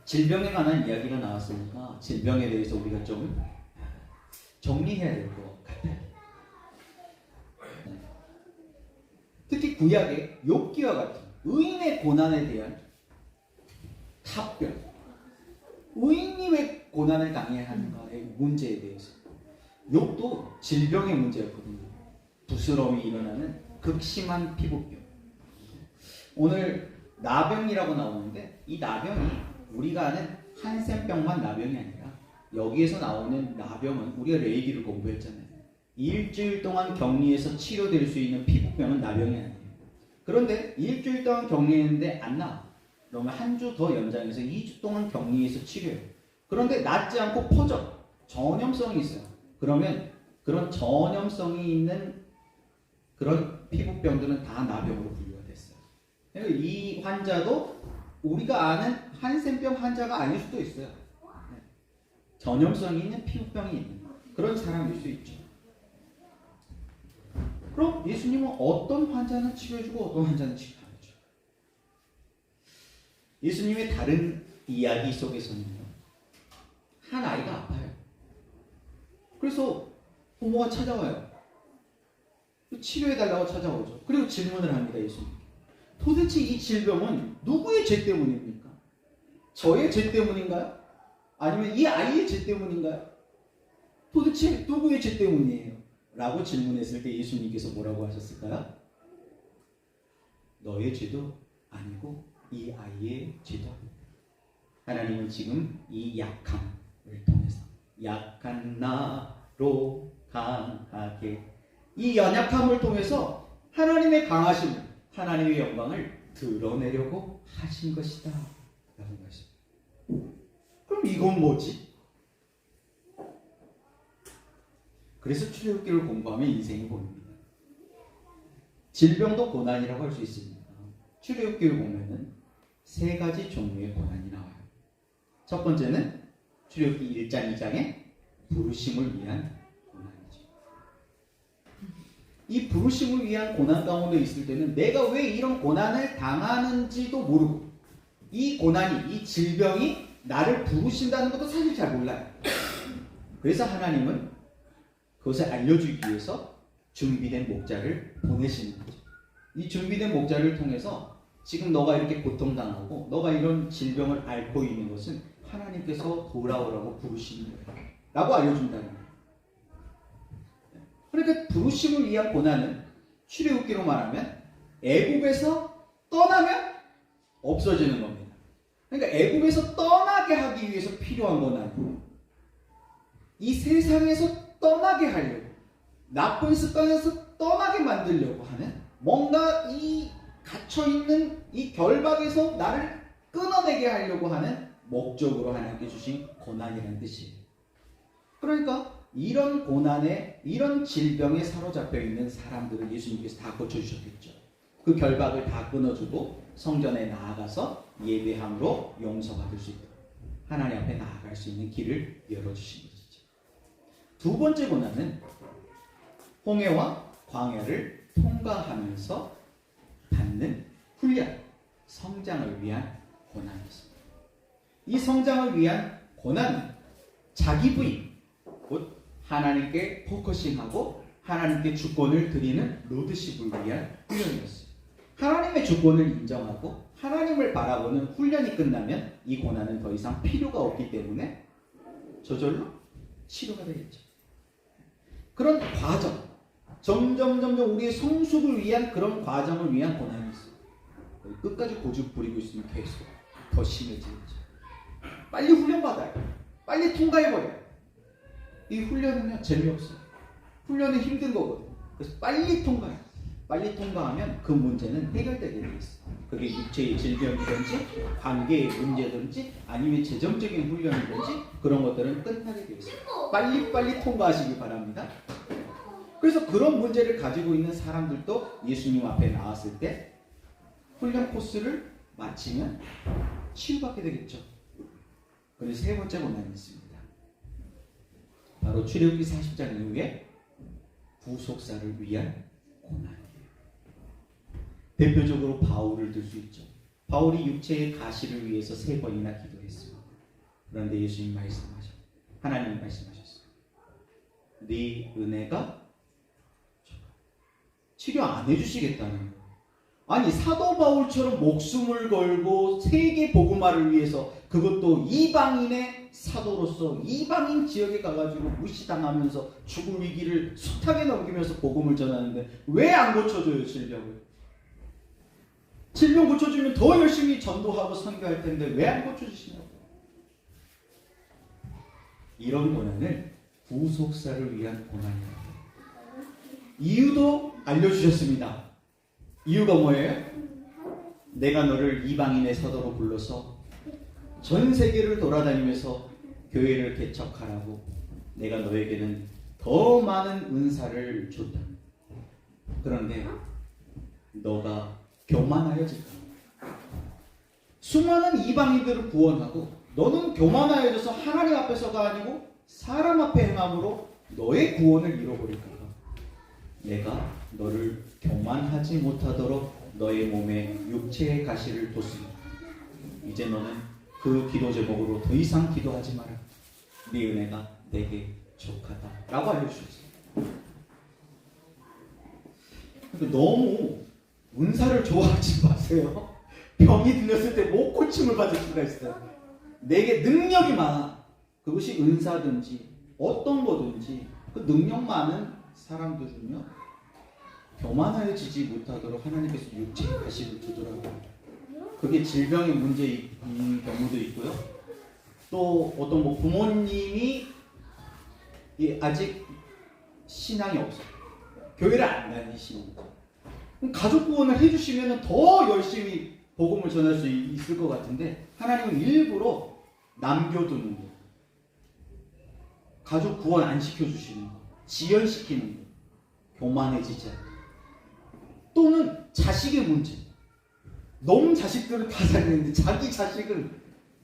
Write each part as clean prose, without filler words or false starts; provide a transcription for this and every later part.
질병에 관한 이야기가 나왔으니까 질병에 대해서 우리가 좀 정리해야 될 것 같아요. 특히 구약의 욥기와 같은 의인의 고난에 대한 답변, 의인이 왜 고난을 당해야 하는가의 문제에 대해서. 욥도 질병의 문제였거든요. 부스럼이 일어나는 극심한 피부병. 오늘 나병이라고 나오는데 이 나병이 우리가 아는 한센병만 나병이 아니라 여기에서 나오는 나병은 우리가 레이기를 공부했잖아요. 일주일 동안 격리해서 치료될 수 있는 피부병은 나병이 아니에요. 그런데 일주일 동안 격리했는데 안 나와. 그러면 한 주 더 연장해서 2주 동안 격리해서 치료해요. 그런데 낫지 않고 퍼져. 전염성이 있어요. 그러면 그런 전염성이 있는 그런 피부병들은 다 나병으로 분류가 됐어요. 그러니까 이 환자도 우리가 아는 한센병 환자가 아닐 수도 있어요. 전염성이 있는 피부병이 있는 그런 사람일 수 있죠. 그럼 예수님은 어떤 환자는 치료해주고 어떤 환자는 치료 안 해줘요? 예수님의 다른 이야기 속에서는요, 한 아이가 아파요. 그래서 부모가 찾아와요. 치료해달라고 찾아오죠. 그리고 질문을 합니다. 예수님. 도대체 이 질병은 누구의 죄 때문입니까? 저의 죄 때문인가요? 아니면 이 아이의 죄 때문인가요? 도대체 누구의 죄 때문이에요? 라고 질문했을 때 예수님께서 뭐라고 하셨을까요? 너의 죄도 아니고 이 아이의 죄도 아니고. 하나님은 지금 이 약함을 통해서 약한 나로 강하게, 이 연약함을 통해서 하나님의 강하심을, 하나님의 영광을 드러내려고 하신 것이다 라는 것입니다. 그럼 이건 뭐지? 그래서 출애굽기를 공부하면 인생이 보입니다. 질병도 고난이라고 할 수 있습니다. 출애굽기를 보면은 세 가지 종류의 고난이 나와요. 첫 번째는 출애굽기 1장 2장의 부르심을 위한 고난이죠. 이 부르심을 위한 고난 가운데 있을 때는 내가 왜 이런 고난을 당하는지도 모르고, 이 고난이, 이 질병이 나를 부르신다는 것도 사실 잘 몰라요. 그래서 하나님은 그것을 알려주기 위해서 준비된 목자를 보내시는 거죠. 이 준비된 목자를 통해서 지금 너가 이렇게 고통당하고 너가 이런 질병을 앓고 있는 것은 하나님께서 돌아오라고 부르시는 거예요 라고 알려준다는 거예요. 그러니까 부르심을 위한 고난은 출애굽기로 말하면 애굽에서 떠나면 없어지는 겁니다. 그러니까 애굽에서 떠나게 하기 위해서 필요한 고난이에요. 이 세상에서 떠나게 하려고, 나쁜 습관에서 떠나게 만들려고 하는, 뭔가 이 갇혀있는 이 결박에서 나를 끊어내게 하려고 하는 목적으로 하나님께 주신 고난이라는 뜻이에요. 그러니까 이런 고난에, 이런 질병에 사로잡혀 있는 사람들을 예수님께서 다 고쳐주셨겠죠. 그 결박을 다 끊어주고 성전에 나아가서 예배함으로 용서받을 수 있도록 하나님 앞에 나아갈 수 있는 길을 열어주신 것이죠. 두 번째 고난은 홍해와 광야를 통과하면서 받는 훈련, 성장을 위한 고난이었습니다. 이 성장을 위한 고난은 자기 부인, 곧 하나님께 포커싱하고 하나님께 주권을 드리는 로드십을 위한 훈련이었어요. 하나님의 주권을 인정하고 하나님을 바라보는 훈련이 끝나면 이 고난은 더 이상 필요가 없기 때문에 저절로 치료가 되겠죠. 그런 과정, 점점 우리의 성숙을 위한 그런 과정을 위한 고난이 있어요. 끝까지 고집 부리고 있으면 계속 더 심해지겠죠. 빨리 훈련받아요. 빨리 통과해버려요. 이 훈련은요, 재미없어요. 훈련은 힘든 거거든요. 그래서 빨리 통과해요. 빨리 통과하면 그 문제는 해결되게 돼 있어요. 그게 육체의 질병이든지 관계의 문제든지 아니면 재정적인 훈련이든지 그런 것들은 끝나게 돼 있어요. 빨리 통과하시기 바랍니다. 그래서 그런 문제를 가지고 있는 사람들도 예수님 앞에 나왔을 때 훈련 코스를 마치면 치유받게 되겠죠. 그래서 세 번째 고난이 있습니다. 바로 출애굽기 40장 이후에 구속사를 위한 고난이에요. 대표적으로 바울을 들 수 있죠. 바울이 육체의 가시를 위해서 3번이나 기도했습니다. 그런데 예수님 하나님 말씀하셨어요. 네 은혜가 치료 안 해주시겠다는 거예요. 아니 사도 바울처럼 목숨을 걸고 세계 복음화를 위해서, 그것도 이방인의 사도로서 이방인 지역에 가가지고 무시당하면서 죽을 위기를 숱하게 넘기면서 복음을 전하는데 왜 안 고쳐줘요? 질병을. 질병 고쳐주면 더 열심히 전도하고 선교할 텐데 왜 안 고쳐주시냐고. 이런 고난을 구속사를 위한 고난이에요. 이유도 알려주셨습니다. 이유가 뭐예요? 내가 너를 이방인의 사도로 불러서 전 세계를 돌아다니면서 교회를 개척하라고 내가 너에게는 더 많은 은사를 줬다. 그런데 너가 교만하여질까? 수많은 이방인들을 구원하고 너는 교만하여져서 하나님 앞에서가 아니고 사람 앞에 행함으로 너의 구원을 잃어버릴까? 내가 너를 교만하지 못하도록 너의 몸에 육체의 가시를 뒀으니 이제 너는 그 기도 제목으로 더 이상 기도하지 마라. 네 은혜가 내게 족하다 라고 알려주셨어요. 너무 은사를 좋아하지 마세요. 병이 들렸을 때 못 고침을 받을 수가 있어요. 내게 능력이 많아. 그것이 은사든지 어떤 거든지 그 능력 많은 사람들은요 교만해지지 못하도록 하나님께서 육체의 가시를 두더라고요. 그게 질병의 문제인 경우도 있고요. 또 어떤 부모님이 아직 신앙이 없어요. 교회를 안 다니시는 거죠. 가족 구원을 해주시면 더 열심히 복음을 전할 수 있을 것 같은데 하나님은 일부러 남겨두는 거예요. 가족 구원 안 시켜주시는 거예요. 지연시키는 거예요. 교만해지지 않고. 또는 자식의 문제. 너무 자식들을 다 살리는데 자기 자식은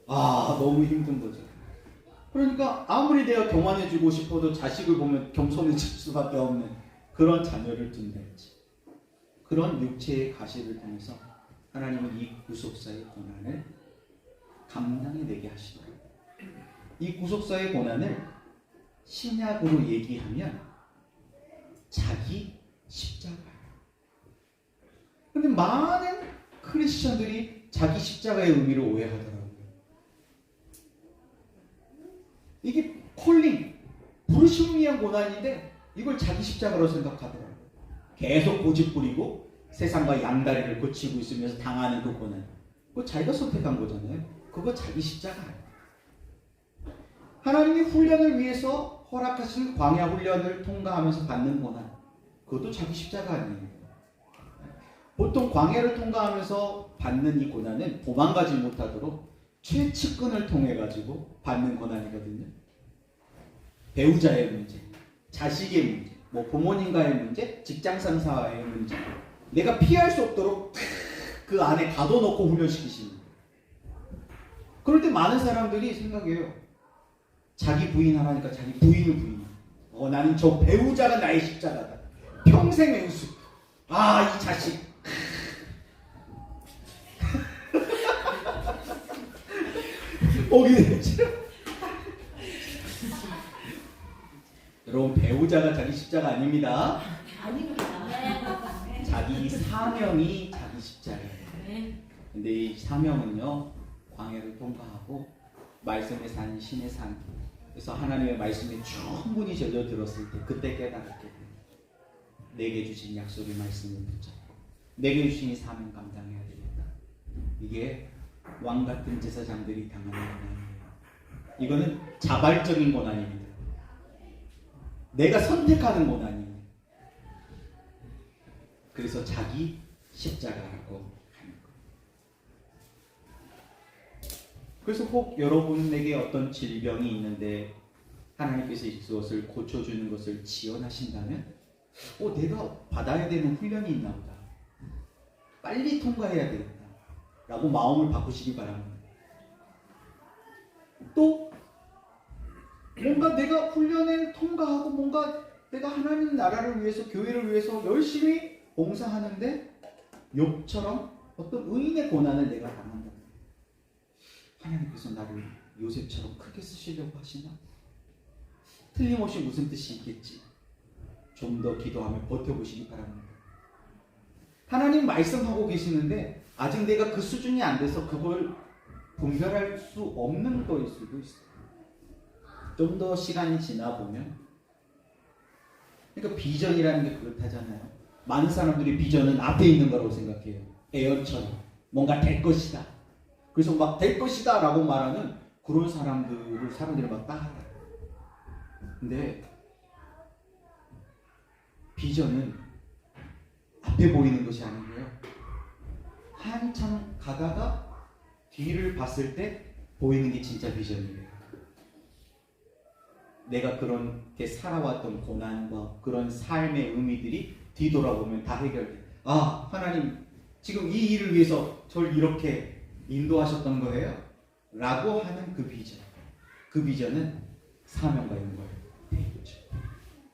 너무 힘든 거죠. 그러니까 아무리 내가 교만해지고 싶어도 자식을 보면 겸손해질 수밖에 없는 그런 자녀를 둔다 했지. 그런 육체의 가시를 통해서 하나님은 이 구속사의 고난을 감당해내게 하시더라고요. 이 구속사의 고난을 신약으로 얘기하면 자기 십자가예요. 그런데 많은 크리스천들이 자기 십자가의 의미를 오해하더라고요. 이게 콜링, 부르심을 위한 고난인데 이걸 자기 십자가로 생각하더라고요. 계속 고집 부리고 세상과 양다리를 거치고 있으면서 당하는 그 고난. 그거 자기가 선택한 거잖아요. 그거 자기 십자가예요. 하나님이 훈련을 위해서 허락하신 광야 훈련을 통과하면서 받는 고난. 그것도 자기 십자가 아니에요. 보통 광야를 통과하면서 받는 이 고난은 도망가지 못하도록 최측근을 통해 가지고 받는 고난이거든요. 배우자의 문제, 자식의 문제, 부모님과의 문제, 직장 상사와의 문제. 내가 피할 수 없도록 그 안에 가둬놓고 훈련시키시는 거예요. 그럴 때 많은 사람들이 생각해요. 자기 부인 하라니까 자기 부인을 부인해. 나는 저 배우자가 나의 십자가다. 평생 맹수. 이 자식. 보기 되죠. 여러분, 배우자가 자기 십자가 아닙니다. 아닙니다. 자기 사명이 자기 십자가예요. 근데 이 사명은요, 광야를 통과하고 말씀에 산 신의 산. 그래서 하나님의 말씀에 충분히 젖어 들었을 때 그때 깨달았게 돼요. 내게 주신 약속의 말씀을 붙잡고 내게 주신 이 사명 감당해야 되겠다. 이게 왕같은 제사장들이 당하는 고난이에요. 이거는 자발적인 고난입니다. 내가 선택하는 고난이에요. 그래서 자기 십자가라고 하는 거예요. 그래서 혹 여러분에게 어떤 질병이 있는데 하나님께서 이것을 고쳐주는 것을 지원하신다면 내가 받아야 되는 훈련이 있나 보다. 빨리 통과해야 되겠다. 라고 마음을 바꾸시기 바랍니다. 또 뭔가 내가 훈련을 통과하고 뭔가 내가 하나님 나라를 위해서 교회를 위해서 열심히 봉사하는데 욥처럼 어떤 의인의 고난을 내가 당한다. 하나님께서 나를 요셉처럼 크게 쓰시려고 하시나? 틀림없이 무슨 뜻이 있겠지. 좀 더 기도하며 버텨보시기 바랍니다. 하나님 말씀하고 계시는데 아직 내가 그 수준이 안 돼서 그걸 분별할 수 없는 거일 수도 있어요. 좀 더 시간이 지나 보면, 그러니까 비전이라는 게 그렇다잖아요. 많은 사람들이 비전은 앞에 있는 거라고 생각해요. 에어처럼 뭔가 될 것이다. 그래서 막 될 것이다 라고 말하는 그런 사람들이 막 따라요. 근데 비전은 앞에 보이는 것이 아니고요. 한참 가다가 뒤를 봤을 때 보이는 게 진짜 비전이에요. 내가 그렇게 살아왔던 고난과 그런 삶의 의미들이 뒤돌아보면 다 해결돼. 아, 하나님 지금 이 일을 위해서 저를 이렇게 인도하셨던 거예요? 라고 하는 그 비전. 그 비전은 사명과 연관이